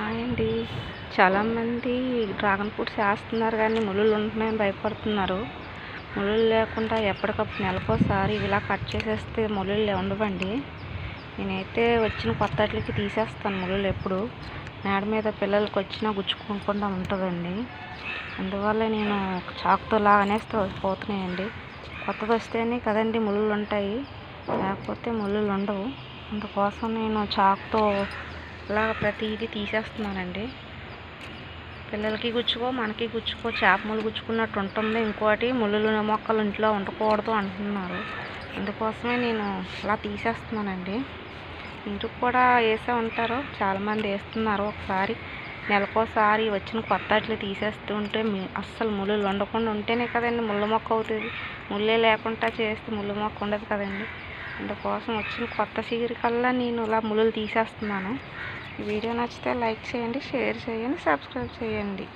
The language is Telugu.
హాయ్ అండి. చాలామంది డ్రాగన్ ఫ్రూట్స్ వేస్తున్నారు కానీ ముళ్ళులు ఉంటున్నాయని భయపడుతున్నారు. ముళ్ళులు లేకుండా ఎప్పటికప్పుడు నెలకోసారి ఇలా కట్ చేసేస్తే ముళ్ళులు ఉండవండి. నేనైతే వచ్చిన కొత్త వాటికి తీసేస్తాను ముళ్ళులు. ఎప్పుడు మేడ మీద పిల్లలకి వచ్చినా గుచ్చుకోకుండా ఉంటుందండి. అందువల్ల నేను చాకుతో అనేస్తే పోతున్నాయండి. కొత్తది వస్తేనే కదండి ముళ్ళులు ఉంటాయి, లేకపోతే ముళ్ళులు ఉండవు. అందుకోసం నేను చాకుతో ఇలా ప్రతిదీ తీసేస్తున్నానండి. పిల్లలకి గుచ్చుకో, మనకి గుచ్చుకో, చేప ముళ్ళు గుచ్చుకున్నట్టు ఉంటుంది. ఇంకోటి ముళ్ళులు మొక్కలు ఇంట్లో ఉండకూడదు అంటున్నారు. అందుకోసమే నేను ఇలా తీసేస్తున్నానండి. మీరు కూడా వేసే ఉంటారు, చాలామంది వేస్తున్నారు. ఒకసారి నెలకోసారి వచ్చిన కొత్త వాటిని తీసేస్తూ ఉంటే అస్సలు ముళ్ళులు ఉండకుండా ఉంటేనే కదండి ముళ్ళ మొక్క అవుతుంది. ముళ్ళే లేకుండా చేస్తే ముళ్ళ మొక్క ఉండదు కదండి. అందుకోసం వచ్చిన కొత్త చిగురు కల్లా నేను ఇలా ముళ్ళులు తీసేస్తున్నాను. ఈ వీడియో నచ్చితే లైక్ చేయండి, షేర్ చేయండి, సబ్స్క్రైబ్ చేయండి.